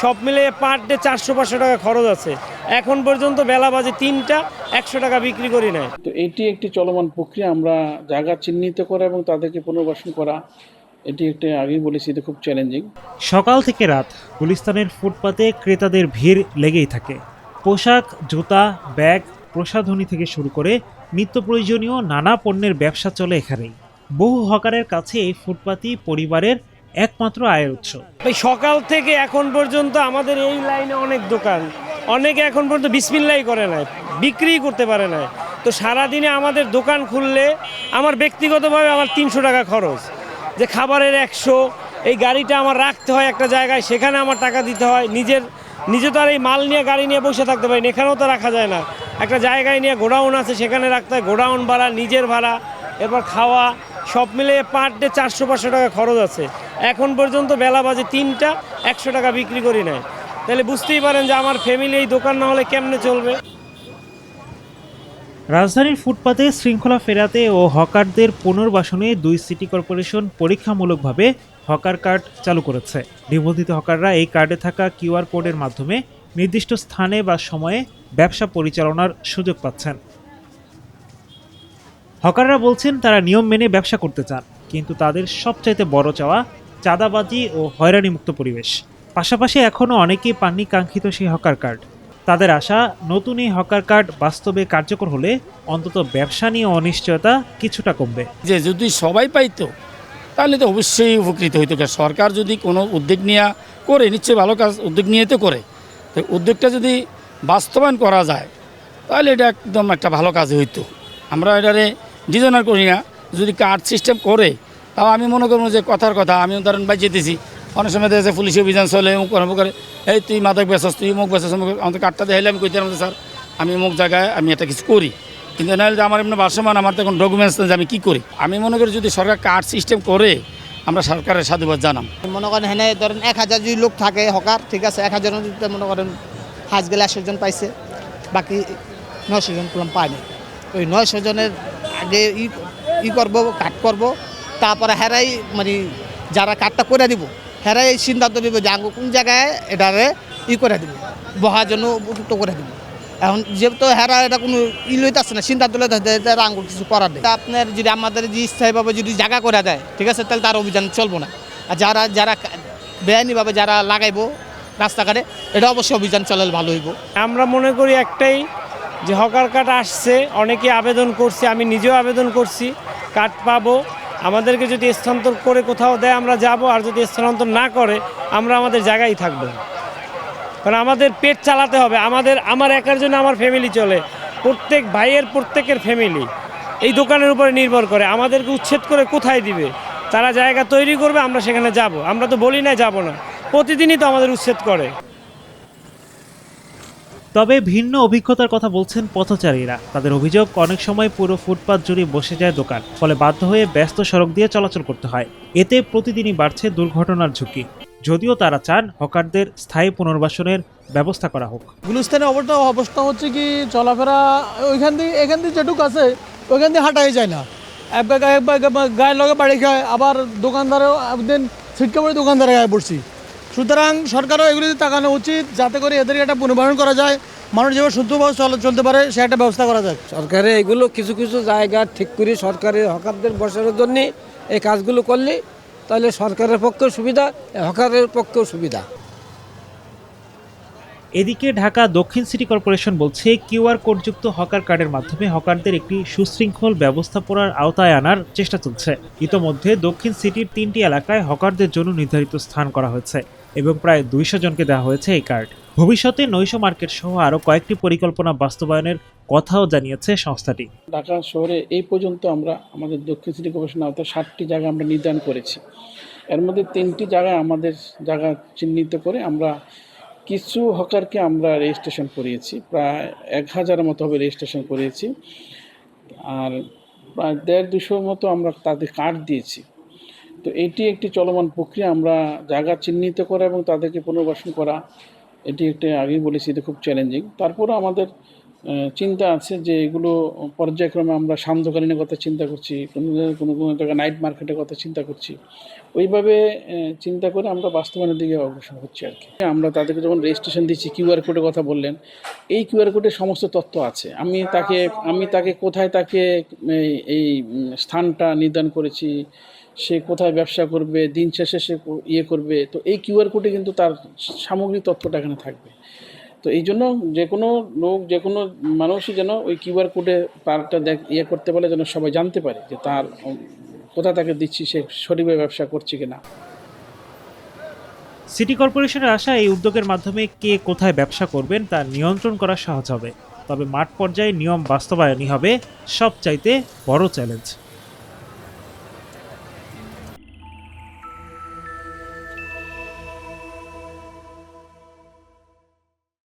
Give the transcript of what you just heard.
সব মিলে per day 400-500 টাকা খরচ আছে। এখন পর্যন্ত বেলা বাজে 3টা, 100 টাকা বিক্রি করি নাই। তো এটি একটি চলমান প্রক্রিয়া। আমরা জায়গা চিহ্নিত করা এবং তাদেরকে পুনর্বাসন করা, এটি একটি আগেই বলেছি, এটা খুব চ্যালেঞ্জিং। সকাল থেকে রাত গুলিস্তানের ফুটপাতে ক্রেতাদের ভিড় লেগেই থাকে। পোশাক, জুতা, ব্যাগ, প্রসাধনী থেকে শুরু করে নিত্য প্রয়োজনীয় নানা পণ্যের ব্যবসা চলে এখানেই। বহু হকারের কাছে এই ফুটপাতই পরিবারের একমাত্র আয়ের উৎস। এই সকাল থেকে এখন পর্যন্ত আমাদের এই লাইনে অনেক দোকান, অনেকে এখন পর্যন্ত বিসমিল্লাই করে নাই, বিক্রিই করতে পারে না। তো সারাদিনে আমাদের দোকান খুললে আমার ব্যক্তিগতভাবে আমার 300 টাকা খরচ, যে খাবারের 100, এই গাড়িটা আমার রাখতে হয় একটা জায়গায়, সেখানে আমার টাকা দিতে হয়। নিজে তো আর এই মাল নিয়ে গাড়ি নিয়ে বসে থাকতে পারি না, এখানেও তো রাখা যায় না। একটা জায়গায় নিয়ে গোডাউন আছে, সেখানে রাখতে হয়, গোডাউন ভাড়া, নিজের ভাড়া, এরপর খাওয়া, সব মিলে পার ডে 400-500 টাকা খরচ আছে। এখন পর্যন্ত বেলা বাজে 3টা, 100 টাকা বিক্রি করি নাই। তাহলে বুঝতেই পারেন যে আমার ফ্যামিলি এই দোকান না হলে কেমনে চলবে। রাজধানীর ফুটপাতে শৃঙ্খলা ফেরাতে ও হকারদের পুনর্বাসনে 2 সিটি কর্পোরেশন পরীক্ষামূলকভাবে হকার কার্ড চালু করেছে। নিবন্ধিত হকাররা এই কার্ডে থাকা কিউআর কোডের মাধ্যমে নির্দিষ্ট স্থানে বা সময়ে ব্যবসা পরিচালনার সুযোগ পাচ্ছেন। হকাররা বলছেন তারা নিয়ম মেনে ব্যবসা করতে চান, কিন্তু তাদের সবচাইতে বড় চাওয়া চাঁদাবাজি ও হয়রানিমুক্ত পরিবেশ। পাশাপাশি এখনও অনেকেই পাননি কাঙ্ক্ষিত সেই হকার কার্ড। তাদের আশা, নতুন এই হকার কার্ড বাস্তবে কার্যকর হলে অন্তত ব্যবসা নিয়ে অনিশ্চয়তা কিছুটা কমবে। যে যদি সবাই পাইতো তাহলে তো অবশ্যই উপকৃত হইতো। সরকার যদি কোনো উদ্যোগ নিয়ে করে, নিশ্চয়ই ভালো কাজ উদ্যোগ নিয়ে তো করে, তো উদ্যোগটা যদি বাস্তবায়ন করা যায় তাহলে এটা একদম একটা ভালো কাজ হইতো। আমরা এটারে ডিজাইনার করি না, যদি কার্ড সিস্টেম করে তাও আমি মনে করবো যে কথার কথা, আমি উদাহরণ বাই যেতেছি, অনেক সময় দেখা যায় পুলিশ অভিযান চলে, মুখ করে এই তুই মাদক বেচাস, তুই মুখ বেচাস, আমাদের কার্ডটা দেখাইলে আমি কইতে স্যার আমি মুখ জায়গায় আমি এটা কিছু করি, কিন্তু নাহলে আমার এমনি ভারসাম্য, আমার তো এখন ডকুমেন্টস যে আমি কী করি। আমি মনে করি যদি সরকার কার্ড সিস্টেম করে, আমরা সরকারের সাধুবাদ জানাম। মনে করেন হ্যাঁ ধরেন 1000 যদি লোক থাকে হকার, ঠিক আছে, 1000 মনে করেন হাজ গেলে 100 জন পাইছে, বাকি 900 জন পেলাম পায়নি। ওই 900 জনের আগে করবো, কাট করবো, তারপরে হেরাই মানে যারা কাটটা করে দিব হেরাই সিদ্ধান্ত দিব যে আঙ্গু কোন জায়গায় এটারে করে দিব, বহার জন্য উপযুক্ত করে দিব। এখন যেহেতু হেরা এটা কোনো লইতে আসছে না, সিদ্ধান্ত লইতে আঙ্গুর কিছু করার নেই। আপনার যদি আমাদের যে স্থায়ীভাবে যদি জায়গা করে দেয়, ঠিক আছে, তাহলে তার অভিযান চলবো না। আর যারা বেআইনিভাবে যারা লাগাইবো রাস্তাঘাটে, এটা অবশ্যই অভিযান চলালে ভালো হইব। আমরা মনে করি একটাই, যে হকার কার্ড আসছে, অনেকে আবেদন করছে, আমি নিজেও আবেদন করছি, কার্ড পাবো। আমাদেরকে যদি স্থানান্তর করে কোথাও দেয় আমরা যাব, আর যদি স্থানান্তর না করে আমরা আমাদের জায়গায় থাকবো। কারণ আমাদের পেট চালাতে হবে, আমার একার জন্য আমার ফ্যামিলি চলে, প্রত্যেক ভাইয়ের প্রত্যেকের ফ্যামিলি এই দোকানের উপরে নির্ভর করে। আমাদেরকে উচ্ছেদ করে কোথায় দিবে? তারা জায়গা তৈরি করবে, আমরা সেখানে যাব। আমরা তো বলি না যাব না, প্রতিদিনই তো আমাদের উচ্ছেদ করে। তবে ভিন্ন অভিজ্ঞতার কথা বলছেন পথচারীরা। তাদের অভিযোগ, অনেক সময় পুরো ফুটপাত জুড়ে বসে যায় দোকান, ফলে বাধ্য হয়ে ব্যস্ত সড়ক দিয়ে চলাচল করতে হয়। এতে প্রতিদিনই বাড়ছে দুর্ঘটনার ঝুঁকি। যদিও তারা চান হকারদের স্থায়ী পুনর্বাসনের ব্যবস্থা করা হোক। গুলিস্তানের অবস্থা হচ্ছে কি, চলাফেরা এখান থেকে যেটুকু আছে ওইখান দিয়ে হাঁটাই যায় না, একবার গায়ের লগে বাড়ি খায়, আবার দোকানদারও একদিন ছিটকে পড়ে দোকানদারে গায়ে পড়ছি। সুতরাং সরকারও এগুলিতে তাকানো উচিত, যাতে করে এদেরকে একটা পুনর্বাসন করা যায়, মানুষ যেভাবে শুদ্ধভাবে চলতে পারে সে একটা ব্যবস্থা করা যায়। সরকারে এগুলো কিছু কিছু জায়গা ঠিক করে সরকারের হকারদের বসানোর জন্যে এই কাজগুলো করলে তাহলে সরকারের পক্ষেও সুবিধা, হকারের পক্ষেও সুবিধা। এদিকে ঢাকা দক্ষিণ সিটি কর্পোরেশন বলছে, কিউআর কোডযুক্ত হকার কার্ডের মাধ্যমে হকারদের একটি সুশৃঙ্খল ব্যবস্থাপনার আওতায় আনার চেষ্টা চলছে। ইতোমধ্যে দক্ষিণ সিটির 3টি এলাকায় হকারদের জন্য নির্ধারিত স্থান করা হয়েছে এবং প্রায় 200 জনকে দেওয়া হয়েছে এই কার্ড। ভবিষ্যতে নৈশ মার্কেট সহ আরও কয়েকটি পরিকল্পনা বাস্তবায়নের কথাও জানিয়েছে সংস্থাটি। ঢাকা শহরে এই পর্যন্ত আমরা আমাদের দক্ষিণ সিটি কর্পোরেশনের আওতায় 7টি জায়গা আমরা নির্ধারণ করেছি। এর মধ্যে 3টি জায়গায় আমাদের জায়গা চিহ্নিত করে আমরা কিছু হকারকে আমরা রেজিস্ট্রেশন করিয়েছি, প্রায় 1000-এর মতো হবে রেজিস্ট্রেশন করিয়েছি, আর প্রায় 150-200 মতো আমরা তাদের কার্ড দিয়েছি। তো এটি একটি চলমান প্রক্রিয়া। আমরা জায়গা চিহ্নিত করা এবং তাদেরকে পুনর্বাসন করা, এটি একটি আগেই বলেছি, এটা খুব চ্যালেঞ্জিং। তারপরে আমাদের চিন্তা আছে যে এগুলো পর্যায়ক্রমে আমরা সান্ধ্যকালীনের কথা চিন্তা করছি, কোনো কোনো জায়গায় নাইট মার্কেটের কথা চিন্তা করছি। ওইভাবে চিন্তা করে আমরা বাস্তবায়নের দিকে অগ্রসর হচ্ছি আর কি। আমরা তাদেরকে যখন রেজিস্ট্রেশন দিচ্ছি, কিউআর কোডের কথা বললেন, এই কিউআর কোডে সমস্ত তথ্য আছে। আমি তাকে কোথায় তাকে এই স্থানটা নির্ধারণ করেছি, সে কোথায় ব্যবসা করবে, দিন শেষে সে করবে, তো এই কিউআর কোডে কিন্তু তার সামগ্রিক তথ্যটা এখানে থাকবে। তো এই জন্য যে কোনো লোক, যে কোনো মানুষই যেন ওই কিউআর কোডে তারটা করতে পারে, যেন সবাই জানতে পারে যে তার কোথায় তাকে দিচ্ছি, সে সঠিকভাবে ব্যবসা করছে কিনা। সিটি কর্পোরেশনের আশা এই উদ্যোগের মাধ্যমে কে কোথায় ব্যবসা করবেন তা নিয়ন্ত্রণ করা সহজ হবে। তবে মাঠ পর্যায়ে নিয়ম বাস্তবায়নই হবে সবচাইতে বড় চ্যালেঞ্জ।